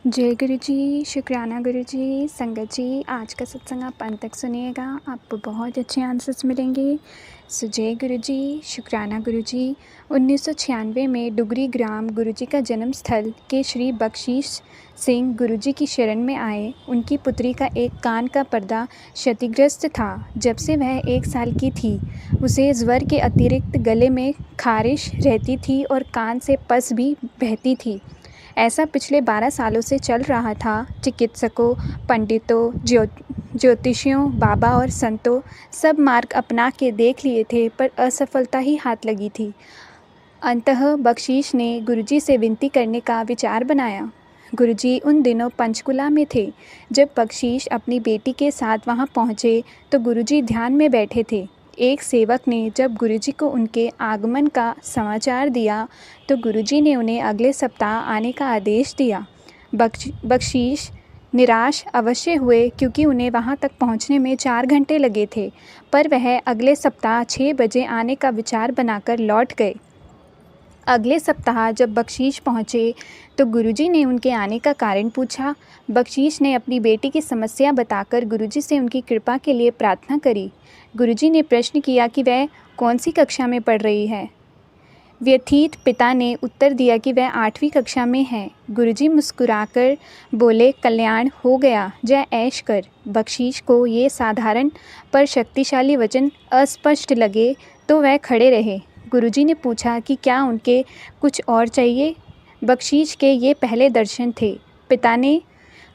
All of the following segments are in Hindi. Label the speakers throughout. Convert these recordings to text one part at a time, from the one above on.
Speaker 1: जय गुरु जी, शुक्राना गुरु जी, संगत जी। आज का सत्संग आप अंत तक सुनिएगा, आपको बहुत अच्छे आंसर्स मिलेंगे। सो जय गुरु जी, शुक्राना गुरु जी। 1996 में डुगरी ग्राम गुरु जी का जन्म स्थल के श्री बख्शीश सिंह गुरु जी की शरण में आए। उनकी पुत्री का एक कान का पर्दा क्षतिग्रस्त था। जब से वह 1 साल की थी, उसे ज्वर के अतिरिक्त गले में खारिश रहती थी और कान से पस भी बहती थी। ऐसा पिछले 12 सालों से चल रहा था। चिकित्सकों, पंडितों, ज्योतिषियों, बाबा और संतों सब मार्ग अपना के देख लिए थे, पर असफलता ही हाथ लगी थी। अंततः बख्शीश ने गुरुजी से विनती करने का विचार बनाया। गुरुजी उन दिनों पंचकुला में थे। जब बख्शीश अपनी बेटी के साथ वहां पहुंचे तो गुरुजी ध्यान में बैठे थे। एक सेवक ने जब गुरुजी को उनके आगमन का समाचार दिया तो गुरुजी ने उन्हें अगले सप्ताह आने का आदेश दिया। बख्शीश निराश अवश्य हुए, क्योंकि उन्हें वहां तक पहुंचने में 4 घंटे लगे थे, पर वह अगले सप्ताह 6 बजे आने का विचार बनाकर लौट गए। अगले सप्ताह जब बख्शीश पहुँचे तो गुरुजी ने उनके आने का कारण पूछा। बख्शीश ने अपनी बेटी की समस्या बताकर गुरुजी से उनकी कृपा के लिए प्रार्थना करी। गुरुजी ने प्रश्न किया कि वह कौन सी कक्षा में पढ़ रही है। व्यथित पिता ने उत्तर दिया कि वह 8वीं कक्षा में है। गुरुजी मुस्कुराकर बोले, कल्याण हो गया, जय ऐश कर। बख्शीश को ये साधारण पर शक्तिशाली वचन अस्पष्ट लगे तो वह खड़े रहे। गुरुजी ने पूछा कि क्या उनके कुछ और चाहिए। बख्शीश के ये पहले दर्शन थे। पिता ने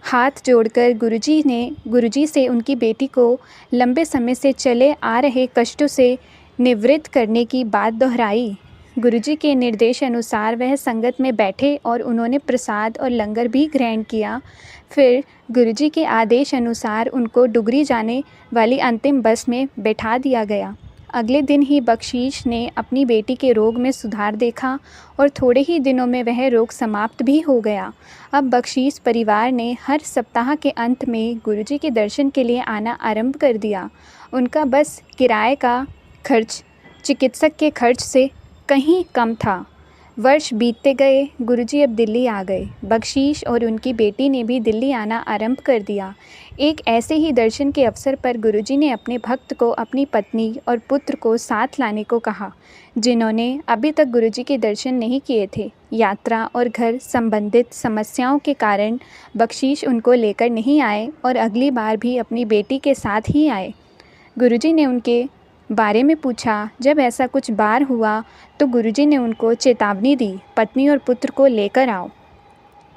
Speaker 1: हाथ जोड़कर गुरुजी से उनकी बेटी को लंबे समय से चले आ रहे कष्टों से निवृत्त करने की बात दोहराई। गुरुजी के निर्देश अनुसार वह संगत में बैठे और उन्होंने प्रसाद और लंगर भी ग्रहण किया। फिर गुरुजी के आदेश अनुसार उनको डुगरी जाने वाली अंतिम बस में बैठा दिया गया। अगले दिन ही बख्शीश ने अपनी बेटी के रोग में सुधार देखा और थोड़े ही दिनों में वह रोग समाप्त भी हो गया। अब बख्शीश परिवार ने हर सप्ताह के अंत में गुरुजी के दर्शन के लिए आना आरंभ कर दिया। उनका बस किराए का खर्च चिकित्सक के खर्च से कहीं कम था। वर्ष बीतते गए, गुरुजी अब दिल्ली आ गए। बख्शीश और उनकी बेटी ने भी दिल्ली आना आरंभ कर दिया। एक ऐसे ही दर्शन के अवसर पर गुरुजी ने अपने भक्त को अपनी पत्नी और पुत्र को साथ लाने को कहा, जिन्होंने अभी तक गुरुजी के दर्शन नहीं किए थे। यात्रा और घर संबंधित समस्याओं के कारण बख्शीश उनको लेकर नहीं आए और अगली बार भी अपनी बेटी के साथ ही आए। गुरुजी ने उनके बारे में पूछा। जब ऐसा कुछ बार हुआ तो गुरुजी ने उनको चेतावनी दी, पत्नी और पुत्र को लेकर आओ।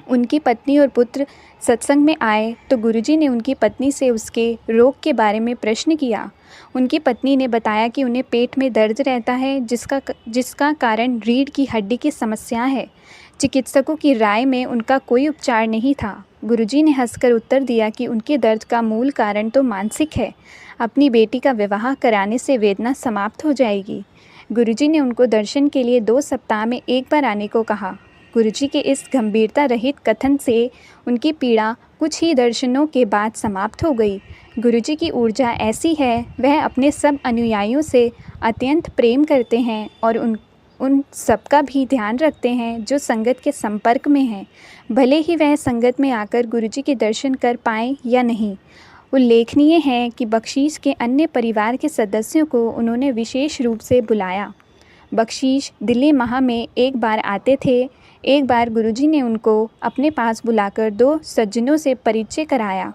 Speaker 1: उनकी पत्नी और पुत्र सत्संग में आए तो गुरुजी ने उनकी पत्नी से उसके रोग के बारे में प्रश्न किया। उनकी पत्नी ने बताया कि उन्हें पेट में दर्द रहता है, जिसका कारण रीढ़ की हड्डी की समस्या है। चिकित्सकों की राय में उनका कोई उपचार नहीं था। गुरुजी ने हंसकर उत्तर दिया कि उनके दर्द का मूल कारण तो मानसिक है। अपनी बेटी का विवाह कराने से वेदना समाप्त हो जाएगी। गुरुजी ने उनको दर्शन के लिए 2 सप्ताह में एक बार आने को कहा। गुरुजी के इस गंभीरता रहित कथन से उनकी पीड़ा कुछ ही दर्शनों के बाद समाप्त हो गई। गुरुजी की ऊर्जा ऐसी है, वह अपने सब अनुयायियों से अत्यंत प्रेम करते हैं और उन सबका भी ध्यान रखते हैं जो संगत के संपर्क में हैं, भले ही वह संगत में आकर गुरुजी के दर्शन कर पाएँ या नहीं। उल्लेखनीय है कि बख्शीश के अन्य परिवार के सदस्यों को उन्होंने विशेष रूप से बुलाया। बख्शीश दिल्ली माह में एक बार आते थे। एक बार गुरुजी ने उनको अपने पास बुलाकर 2 सज्जनों से परिचय कराया।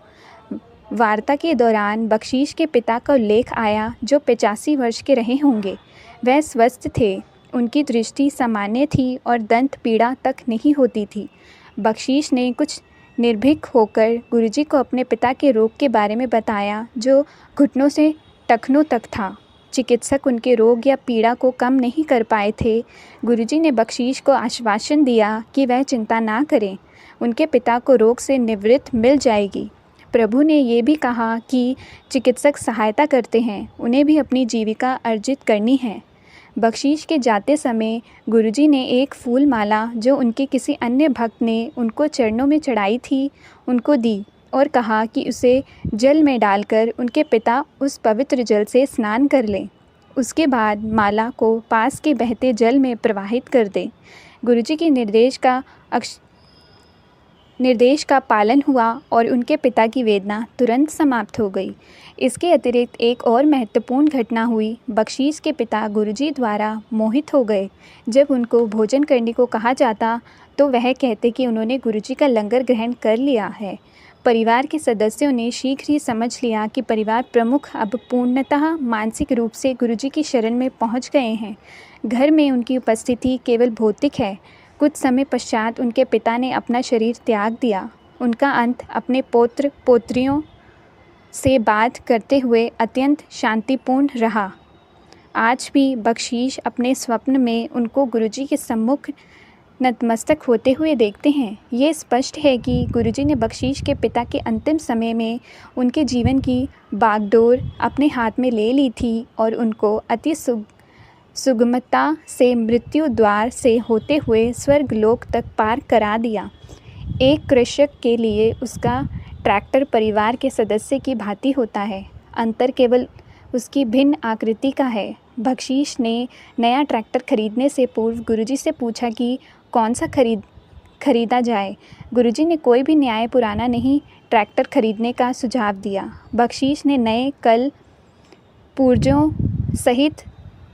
Speaker 1: वार्ता के दौरान बख्शीश के पिता का उल्लेख आया, जो 85 वर्ष के रहे होंगे। वह स्वस्थ थे, उनकी दृष्टि सामान्य थी और दंत पीड़ा तक नहीं होती थी। बख्शीश ने कुछ निर्भीक होकर गुरुजी को अपने पिता के रोग के बारे में बताया, जो घुटनों से टखनों तक था। चिकित्सक उनके रोग या पीड़ा को कम नहीं कर पाए थे। गुरुजी ने बख्शीश को आश्वासन दिया कि वह चिंता ना करें, उनके पिता को रोग से निवृत्ति मिल जाएगी। प्रभु ने ये भी कहा कि चिकित्सक सहायता करते हैं, उन्हें भी अपनी जीविका अर्जित करनी है। बख्शीश के जाते समय गुरुजी ने एक फूल माला, जो उनके किसी अन्य भक्त ने उनको चरणों में चढ़ाई थी, उनको दी और कहा कि उसे जल में डालकर उनके पिता उस पवित्र जल से स्नान कर लें। उसके बाद माला को पास के बहते जल में प्रवाहित कर दें। गुरुजी के निर्देश का निर्देश का पालन हुआ और उनके पिता की वेदना तुरंत समाप्त हो गई। इसके अतिरिक्त एक और महत्वपूर्ण घटना हुई। बख्शीश के पिता गुरुजी द्वारा मोहित हो गए। जब उनको भोजन करने को कहा जाता तो वह कहते कि उन्होंने गुरुजी का लंगर ग्रहण कर लिया है। परिवार के सदस्यों ने शीघ्र ही समझ लिया कि परिवार प्रमुख अब पूर्णतः मानसिक रूप से गुरुजी की शरण में पहुंच गए हैं। घर में उनकी उपस्थिति केवल भौतिक है। कुछ समय पश्चात उनके पिता ने अपना शरीर त्याग दिया। उनका अंत अपने पौत्र पौत्रियों से बात करते हुए अत्यंत शांतिपूर्ण रहा। आज भी बख्शीश अपने स्वप्न में उनको गुरुजी के सम्मुख नतमस्तक होते हुए देखते हैं। ये स्पष्ट है कि गुरुजी ने बख्शीश के पिता के अंतिम समय में उनके जीवन की बागडोर अपने हाथ में ले ली थी और उनको अति सुगमता से मृत्यु द्वार से होते हुए स्वर्गलोक तक पार करा दिया। एक कृषक के लिए उसका ट्रैक्टर परिवार के सदस्य की भांति होता है। अंतर केवल उसकी भिन्न आकृति का है। बख्शीश ने नया ट्रैक्टर खरीदने से पूर्व गुरुजी से पूछा कि कौन सा खरीदा जाए। गुरुजी ने कोई भी न्याय पुराना नहीं ट्रैक्टर खरीदने का सुझाव दिया। बख्शीश ने नए कल पुर्जों सहित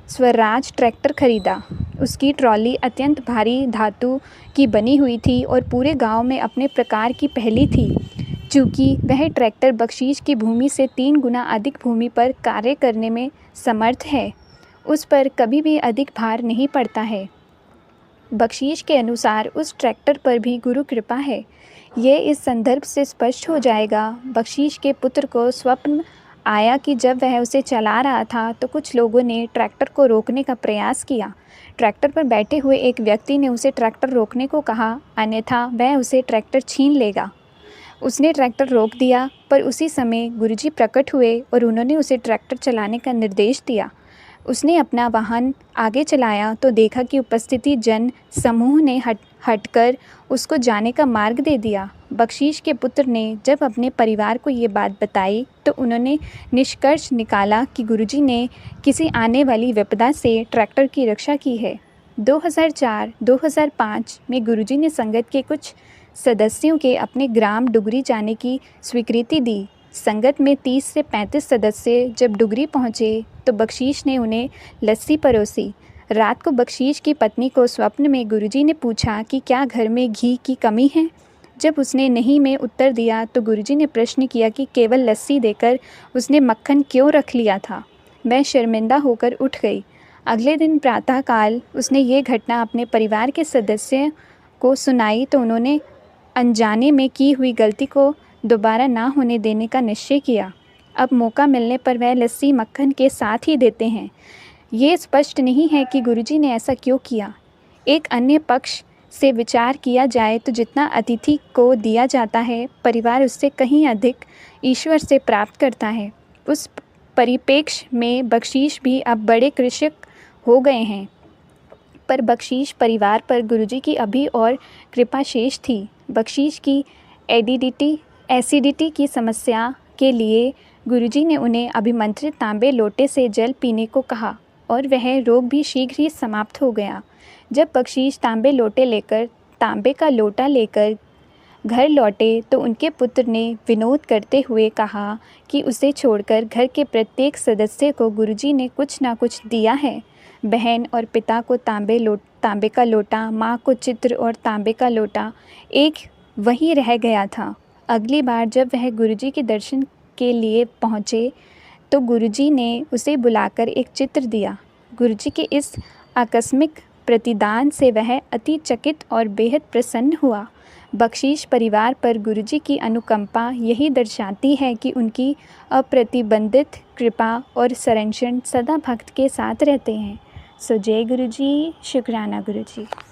Speaker 1: स्वराज ट्रैक्टर खरीदा। उसकी ट्रॉली अत्यंत भारी धातु की बनी हुई थी और पूरे गांव में अपने प्रकार की पहली थी। चूँकि वह ट्रैक्टर बख्शीश की भूमि से 3 गुना अधिक भूमि पर कार्य करने में समर्थ है, उस पर कभी भी अधिक भार नहीं पड़ता है। बख्शीश के अनुसार उस ट्रैक्टर पर भी गुरु कृपा है। ये इस संदर्भ से स्पष्ट हो जाएगा। बख्शीश के पुत्र को स्वप्न आया कि जब वह उसे चला रहा था तो कुछ लोगों ने ट्रैक्टर को रोकने का प्रयास किया। ट्रैक्टर पर बैठे हुए एक व्यक्ति ने उसे ट्रैक्टर रोकने को कहा, अन्यथा वह उसे ट्रैक्टर छीन लेगा। उसने ट्रैक्टर रोक दिया, पर उसी समय गुरुजी प्रकट हुए और उन्होंने उसे ट्रैक्टर चलाने का निर्देश दिया। उसने अपना वाहन आगे चलाया तो देखा कि उपस्थिति जन समूह ने हटकर उसको जाने का मार्ग दे दिया। बख्शीश के पुत्र ने जब अपने परिवार को ये बात बताई तो उन्होंने निष्कर्ष निकाला कि गुरुजी ने किसी आने वाली विपदा से ट्रैक्टर की रक्षा की है। 2004-2005 में गुरुजी ने संगत के कुछ सदस्यों के अपने ग्राम डुगरी जाने की स्वीकृति दी। संगत में 30 से 35 सदस्य जब डुगरी पहुँचे तो बख्शीश ने उन्हें लस्सी परोसी। रात को बख्शीश की पत्नी को स्वप्न में गुरुजी ने पूछा कि क्या घर में घी की कमी है। जब उसने नहीं में उत्तर दिया तो गुरुजी ने प्रश्न किया कि केवल लस्सी देकर उसने मक्खन क्यों रख लिया था। वह शर्मिंदा होकर उठ गई। अगले दिन प्रातःकाल उसने ये घटना अपने परिवार के सदस्य को सुनाई तो उन्होंने अनजाने में की हुई गलती को दोबारा ना होने देने का निश्चय किया। अब मौका मिलने पर वह लस्सी मक्खन के साथ ही देते हैं। ये स्पष्ट नहीं है कि गुरुजी ने ऐसा क्यों किया। एक अन्य पक्ष से विचार किया जाए तो जितना अतिथि को दिया जाता है, परिवार उससे कहीं अधिक ईश्वर से प्राप्त करता है। उस परिप्रेक्ष्य में बख्शीश भी अब बड़े कृषक हो गए हैं, पर बख्शीश परिवार पर गुरुजी की अभी और कृपा शेष थी। बख्शीश की एसिडिटी की समस्या के लिए गुरुजी ने उन्हें अभिमंत्रित तांबे लोटे से जल पीने को कहा और वह रोग भी शीघ्र ही समाप्त हो गया। जब बख्शीश तांबे का लोटा लेकर घर लौटे तो उनके पुत्र ने विनोद करते हुए कहा कि उसे छोड़कर घर के प्रत्येक सदस्य को गुरुजी ने कुछ ना कुछ दिया है। बहन और पिता को तांबे का लोटा, माँ को चित्र और तांबे का लोटा, एक वही रह गया था। अगली बार जब वह गुरुजी के दर्शन के लिए पहुँचे तो गुरुजी ने उसे बुलाकर एक चित्र दिया। गुरुजी के इस आकस्मिक प्रतिदान से वह अति चकित और बेहद प्रसन्न हुआ। बख्शीश परिवार पर गुरुजी की अनुकंपा यही दर्शाती है कि उनकी अप्रतिबंधित कृपा और संरक्षण सदा भक्त के साथ रहते हैं। सो जय गुरुजी, शुक्राना गुरुजी।